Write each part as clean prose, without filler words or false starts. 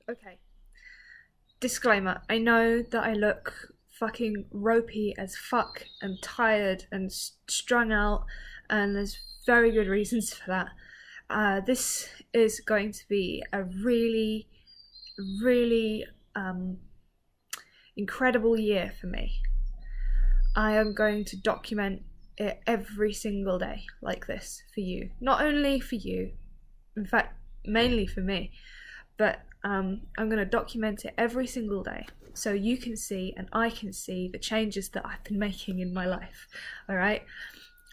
Okay. Disclaimer. I know that I look fucking ropey as fuck and tired and strung out, and there's very good reasons for that. This is going to be a really, really incredible year for me. I am going to document it every single day like this for you. Not only for you, in fact, mainly for me, but I'm going to document it every single day so you can see and I can see the changes that I've been making in my life. All right.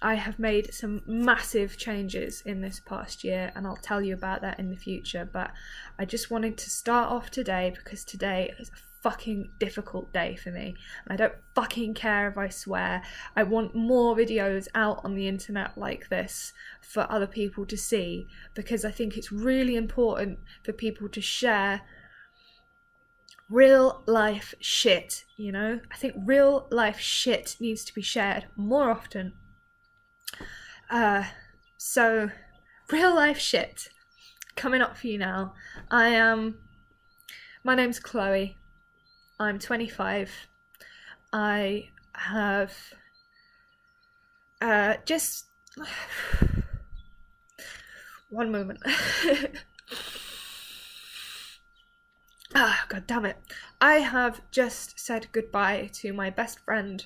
I have made some massive changes in this past year, and I'll tell you about that in the future, but I just wanted to start off today because today is a fucking difficult day for me. I don't fucking care if I swear. I want more videos out on the internet like this for other people to see, because I think it's really important for people to share real life shit, you know? I think real life shit needs to be shared more often. So real life shit coming up for you now. My name's Chloe. I'm 25. I have just one moment. God damn it. I have just said goodbye to my best friend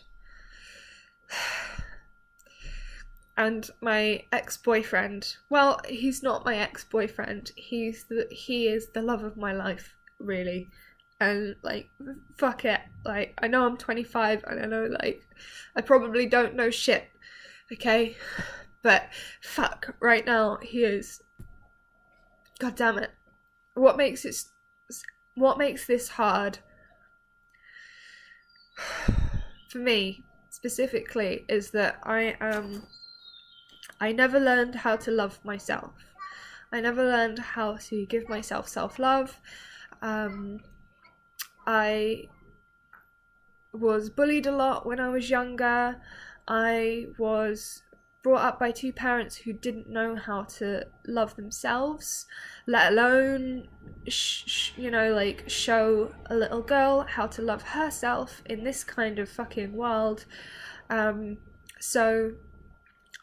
and my ex-boyfriend. Well, he's not my ex-boyfriend. He is the love of my life, really. And like, fuck it. Like, I know I'm 25 and I know, like, I probably don't know shit, okay? But fuck, right now he is. God damn it. What makes this hard for me specifically is that I never learned how to love myself. I never learned how to give myself self-love. I was bullied a lot when I was younger. I was brought up by two parents who didn't know how to love themselves, let alone, show a little girl how to love herself in this kind of fucking world. So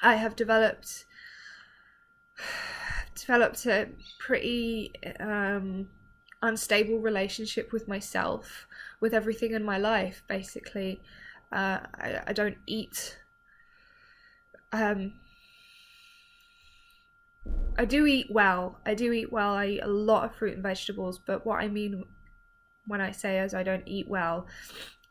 I have developed a pretty unstable relationship with myself, with everything in my life, basically. I don't eat. I do eat well. I eat a lot of fruit and vegetables, but what I mean when I say as I don't eat well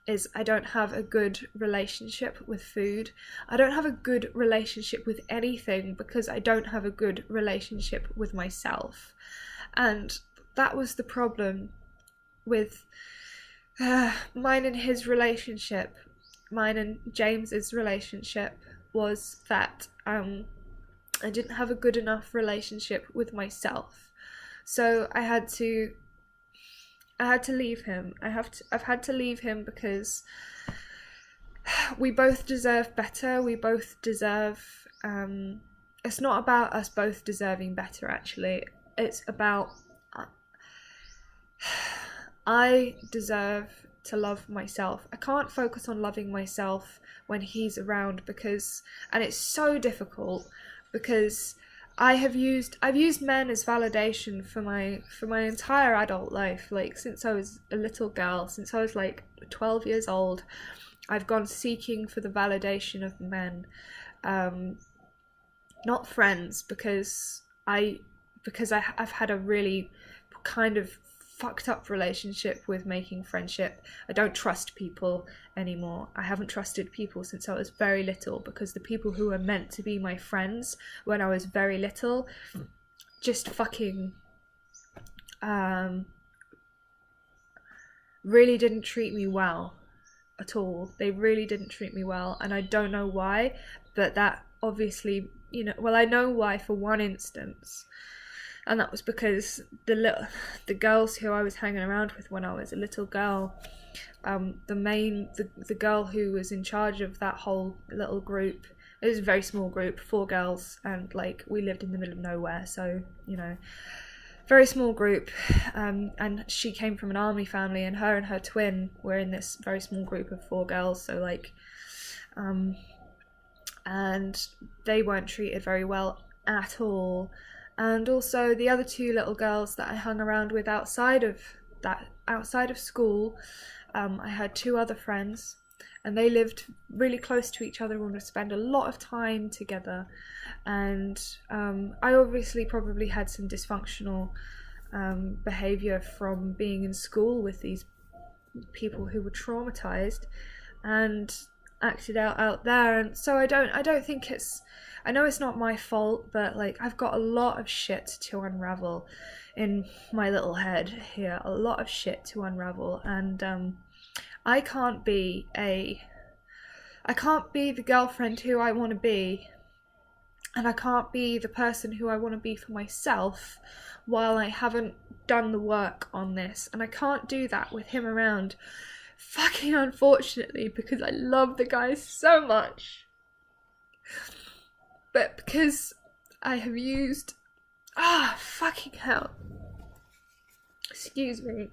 is I don't have a good relationship with food. I don't have a good relationship with anything because I don't have a good relationship with myself. And that was the problem with mine and his relationship, mine and James's relationship, was that I didn't have a good enough relationship with myself. So I had to leave him. I've had to leave him because we both deserve better. We both deserve, it's not about us both deserving better, actually. It's about I deserve to love myself. I can't focus on loving myself when he's around and it's so difficult because I've used men as validation for my entire adult life. Like, since I was a little girl, since I was like 12 years old, I've gone seeking for the validation of men, not friends, because I've had a really kind of fucked up relationship with making friendship. I don't trust people anymore. I haven't trusted people since I was very little, because the people who were meant to be my friends when I was very little just fucking really didn't treat me well at all. They really didn't treat me well, and I don't know why, but that obviously, I know why for one instance. And that was because the girls who I was hanging around with when I was a little girl, the girl who was in charge of that whole little group, it was a very small group, 4 girls, and like we lived in the middle of nowhere, so very small group, and she came from an army family, and her twin were in this very small group of 4 girls, so like, and they weren't treated very well at all. And also the other 2 little girls that I hung around with outside of school, I had 2 other friends, and they lived really close to each other and would spend a lot of time together. And I obviously probably had some dysfunctional behaviour from being in school with these people who were traumatized and acted out there. And so I don't think I know it's not my fault, but like, I've got a lot of shit to unravel in my little head here, a lot of shit to unravel. And I can't be the girlfriend who I want to be, and I can't be the person who I want to be for myself while I haven't done the work on this. And I can't do that with him around, fucking unfortunately, because I love the guy so much. But because I have used... fucking hell. Excuse me.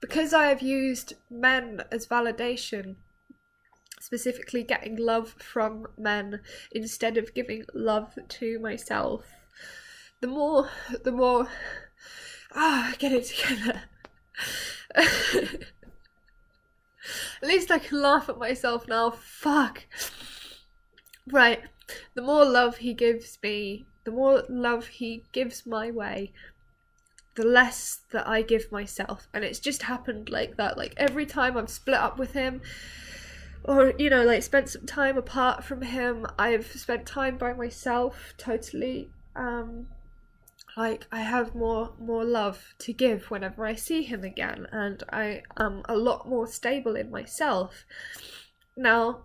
Because I have used men as validation, specifically getting love from men instead of giving love to myself, the more get it together. At least I can laugh at myself now. Fuck. Right. The more love he gives me, the more love he gives my way, the less that I give myself. And it's just happened like that. Like, every time I've split up with him, or, you know, like, spent some time apart from him, I've spent time by myself, totally. Like, I have more love to give whenever I see him again, and I am a lot more stable in myself. Now,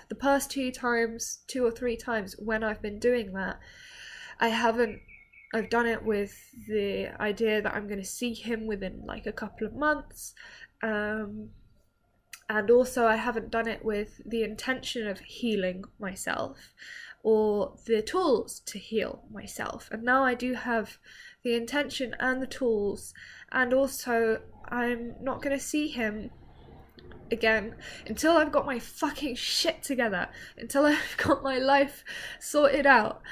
the past 2 or 3 times when I've been doing that, I've done it with the idea that I'm going to see him within like a couple of months, and also I haven't done it with the intention of healing myself or the tools to heal myself. And now I do have the intention and the tools, and also I'm not going to see him again until I've got my fucking shit together, until I've got my life sorted out.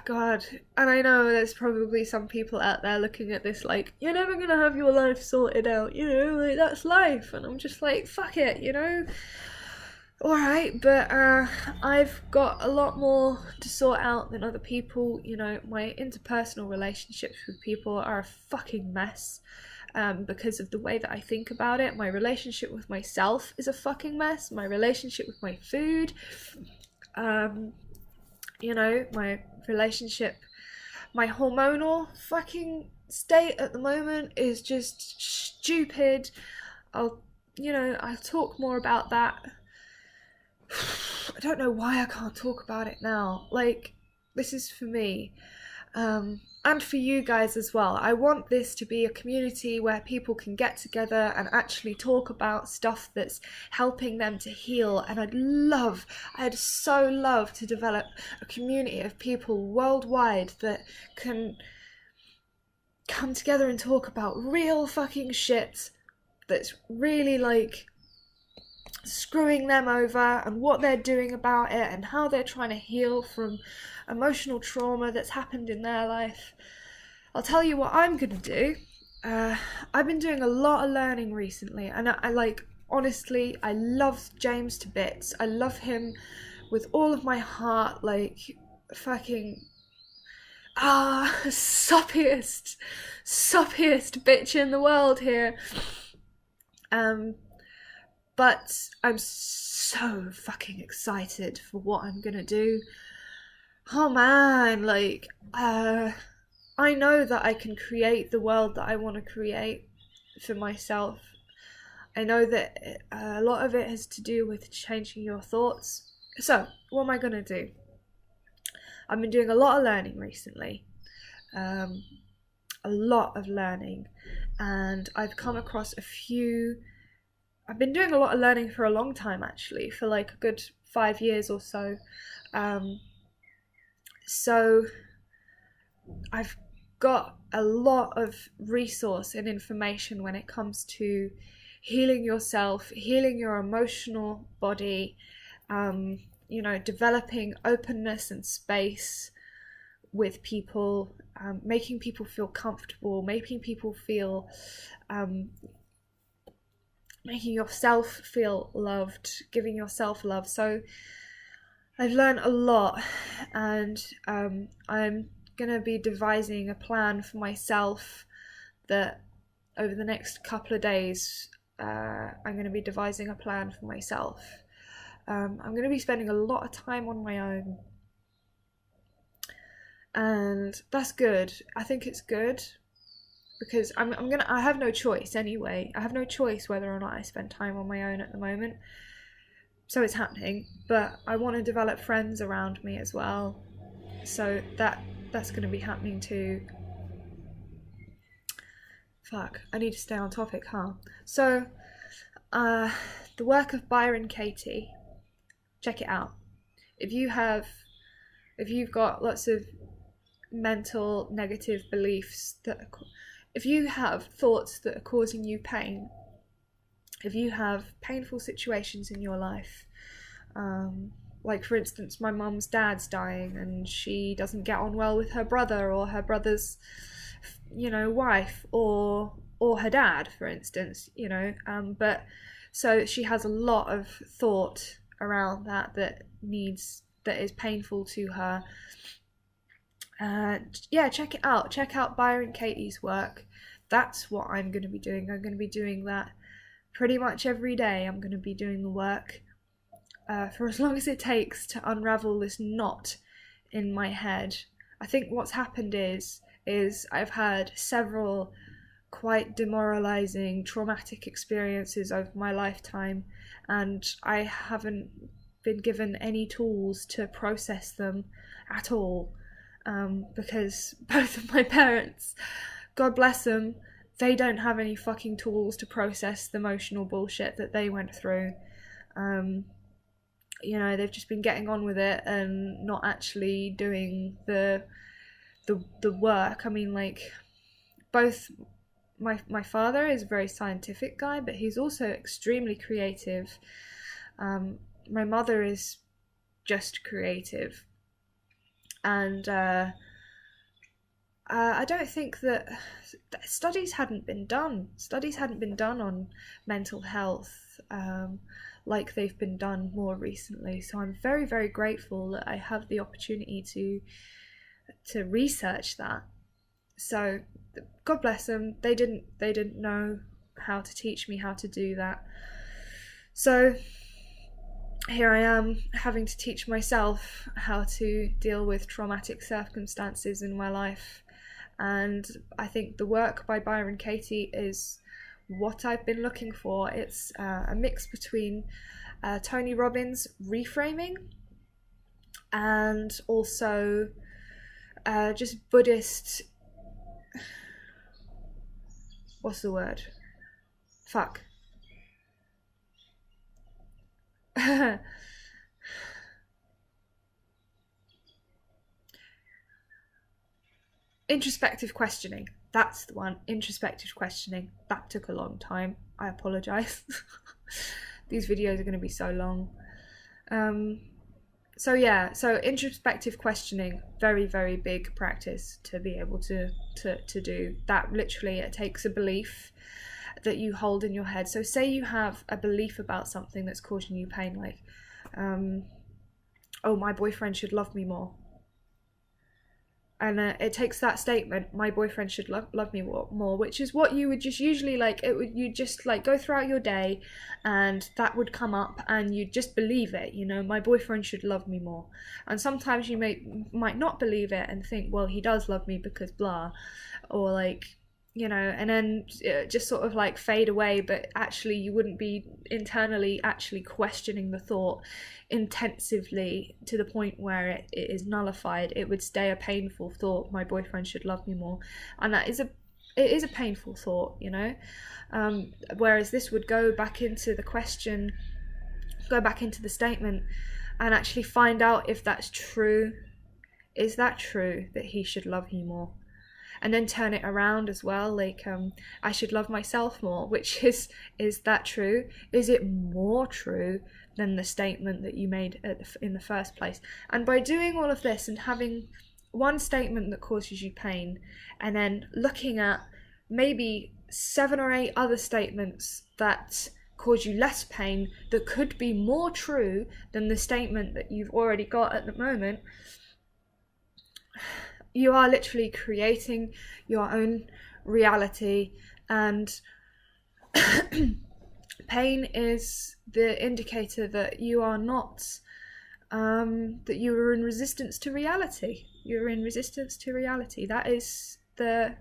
God. And I know there's probably some people out there looking at this like, you're never gonna have your life sorted out, you know, like, that's life. And I'm just like, fuck it, you know. Alright, but I've got a lot more to sort out than other people. You know, my interpersonal relationships with people are a fucking mess, because of the way that I think about it. My relationship with myself is a fucking mess. My relationship with my food, you know, my relationship, my hormonal fucking state at the moment is just stupid. I'll talk more about that. I don't know why I can't talk about it now. Like, this is for me, and for you guys as well. I want this to be a community where people can get together and actually talk about stuff that's helping them to heal. And I'd so love to develop a community of people worldwide that can come together and talk about real fucking shit that's really like screwing them over, and what they're doing about it, and how they're trying to heal from emotional trauma that's happened in their life. I'll tell you what I'm gonna do. I've been doing a lot of learning recently, and honestly, I love James to bits. I love him with all of my heart, like, fucking suppiest bitch in the world here. But I'm so fucking excited for what I'm gonna do. Oh man, like, I know that I can create the world that I want to create for myself. I know that a lot of it has to do with changing your thoughts. So, what am I gonna do? I've been doing a lot of learning recently. A lot of learning. And I've come across a few I've been doing a lot of learning for a long time, actually, for like a good 5 years or so. Um, so I've got a lot of resource and information when it comes to healing yourself, healing your emotional body, developing openness and space with people, making people feel comfortable, making people feel, making yourself feel loved, giving yourself love. So I've learned a lot, and I'm gonna be devising a plan for myself that over the next couple of days, I'm going to be devising a plan for myself. I'm going to be spending a lot of time on my own, and that's good. I think it's good because I have no choice anyway. I have no choice whether or not I spend time on my own at the moment. So it's happening, but I want to develop friends around me as well. So that's going to be happening too. Fuck, I need to stay on topic, huh? So, the work of Byron Katie, check it out. If you've got lots of mental negative beliefs if you have thoughts that are causing you pain, if you have painful situations in your life, like for instance, my mum's dad's dying and she doesn't get on well with her brother or her brother's wife or her dad, for instance, but so she has a lot of thought around that is painful to her. Check it out. Check out Byron Katie's work. That's what I'm going to be doing. I'm going to be doing that pretty much every day. I'm going to be doing the work for as long as it takes to unravel this knot in my head. I think what's happened is I've had several quite demoralizing, traumatic experiences over my lifetime, and I haven't been given any tools to process them at all, because both of my parents, God bless them, they don't have any fucking tools to process the emotional bullshit that they went through. They've just been getting on with it and not actually doing the work. I mean, like, both my father is a very scientific guy, but he's also extremely creative. My mother is just creative, and I don't think that studies hadn't been done on mental health like they've been done more recently. So I'm very, very grateful that I have the opportunity to research that. So God bless them, they didn't know how to teach me how to do that. So here I am having to teach myself how to deal with traumatic circumstances in my life. And I think the work by Byron Katie is what I've been looking for. It's a mix between Tony Robbins' reframing and also just Buddhist, what's the word? Fuck. Introspective questioning. That's the one. Introspective questioning. That took a long time. I apologise. These videos are going to be so long. So introspective questioning, very, very big practice to be able to do that. Literally, it takes a belief that you hold in your head. So say you have a belief about something that's causing you pain, like, oh, my boyfriend should love me more. And it takes that statement, my boyfriend should love me more, which is what you would just usually you just go throughout your day, and that would come up and you just believe it, my boyfriend should love me more. And sometimes you might not believe it and think, well, he does love me because blah, or and then just sort of fade away, but actually you wouldn't be internally actually questioning the thought intensively to the point where it is nullified. It would stay a painful thought, my boyfriend should love me more. And that is it is a painful thought, whereas this would go back into the question, go back into the statement, and actually find out if that's true. Is that true that he should love you more? And then turn it around as well, like, I should love myself more, which is that true? Is it more true than the statement that you made in the first place? And by doing all of this and having one statement that causes you pain, and then looking at maybe 7 or 8 other statements that cause you less pain, that could be more true than the statement that you've already got at the moment, you are literally creating your own reality. And pain is the indicator that you are not, that you are in resistance to reality. You're in resistance to reality. That is the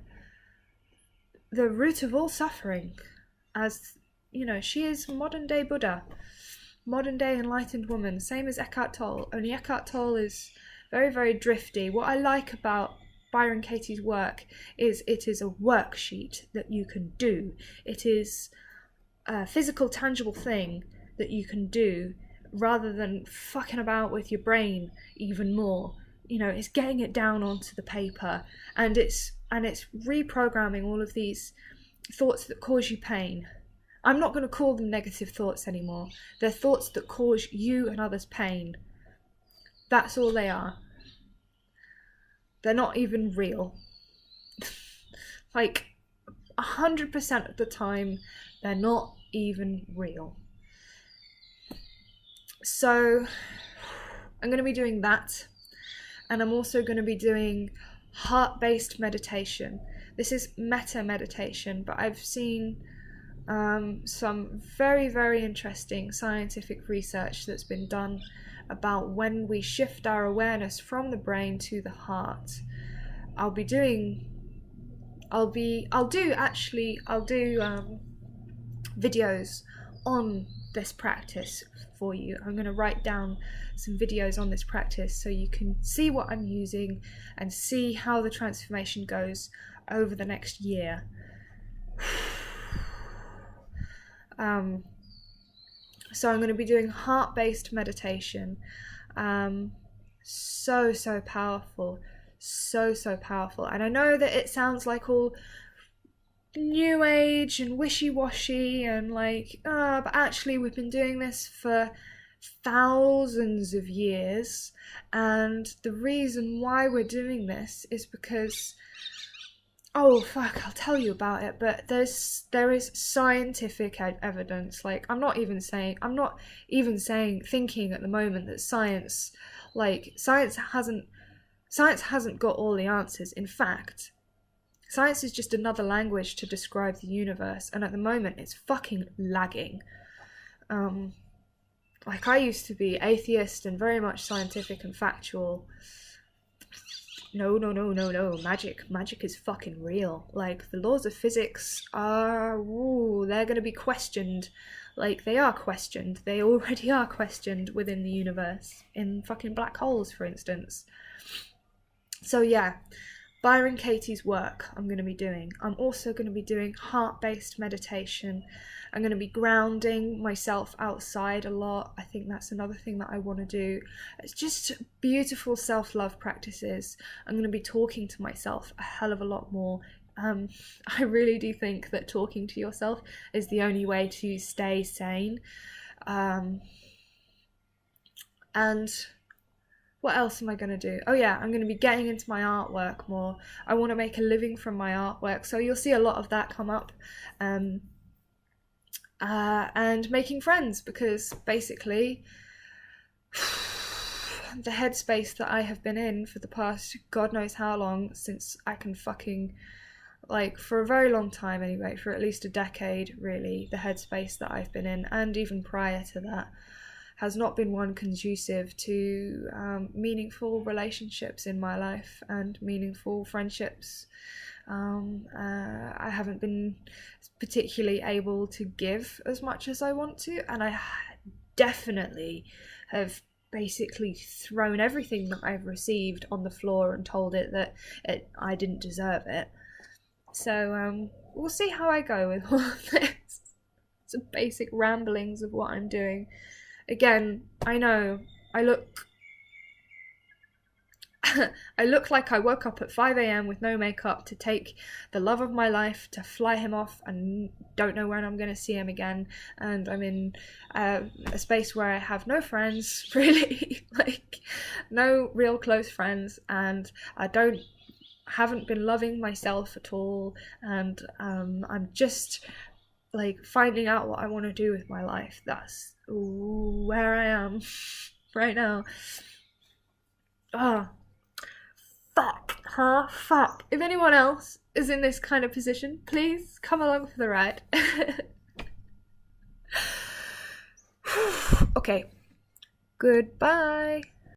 root of all suffering. As she is modern day Buddha, modern day enlightened woman, same as Eckhart Tolle, only Eckhart Tolle is very, very drifty. What I like about Byron Katies' work is it is a worksheet that you can do. It is a physical, tangible thing that you can do, rather than fucking about with your brain even more. It's getting it down onto the paper, and it's reprogramming all of these thoughts that cause you pain. I'm not going to call them negative thoughts anymore. They're thoughts that cause you and others pain. That's all they are. They're not even real. Like 100% of the time, they're not even real. So I'm going to be doing that. And I'm also going to be doing heart-based meditation. This is meta meditation, but I've seen some very, very interesting scientific research that's been done about when we shift our awareness from the brain to the heart. I'll do videos on this practice for you. I'm going to write down some videos on this practice so you can see what I'm using and see how the transformation goes over the next year. So I'm going to be doing heart-based meditation. So powerful. So powerful. And I know that it sounds like all new age and wishy-washy and like, but actually we've been doing this for thousands of years. And the reason why we're doing this is because, I'll tell you about it, but there is scientific evidence. Like, I'm not even saying thinking at the moment that science hasn't got all the answers. In fact, science is just another language to describe the universe, and at the moment it's fucking lagging. Like, I used to be atheist and very much scientific and factual. No. Magic is fucking real. Like, the laws of physics are, they're going to be questioned. Like, they are questioned. They already are questioned within the universe. In fucking black holes, for instance. So yeah, Byron Katies' work I'm going to be doing. I'm also going to be doing heart-based meditation. I'm going to be grounding myself outside a lot. I think that's another thing that I want to do. It's just beautiful self-love practices. I'm going to be talking to myself a hell of a lot more. I really do think that talking to yourself is the only way to stay sane. And what else am I going to do? Oh yeah, I'm going to be getting into my artwork more. I want to make a living from my artwork, so you'll see a lot of that come up. And making friends, because basically the headspace that I have been in for the past God knows how long, since I can fucking, like, for a very long time anyway, for at least a decade really, the headspace that I've been in, and even prior to that, has not been one conducive to meaningful relationships in my life and meaningful friendships. I haven't been particularly able to give as much as I want to, and I definitely have basically thrown everything that I've received on the floor and told it that I didn't deserve it. So we'll see how I go with all of this. Some basic ramblings of what I'm doing. Again, I know I look I look like I woke up at 5 a.m. with no makeup to take the love of my life to fly him off and don't know when I'm going to see him again. And I'm in a space where I have no friends, really, like no real close friends, and I haven't been loving myself at all. And I'm just like finding out what I want to do with my life. That's where I am right now. Ah. Fuck. If anyone else is in this kind of position, please come along for the ride. Okay. Goodbye.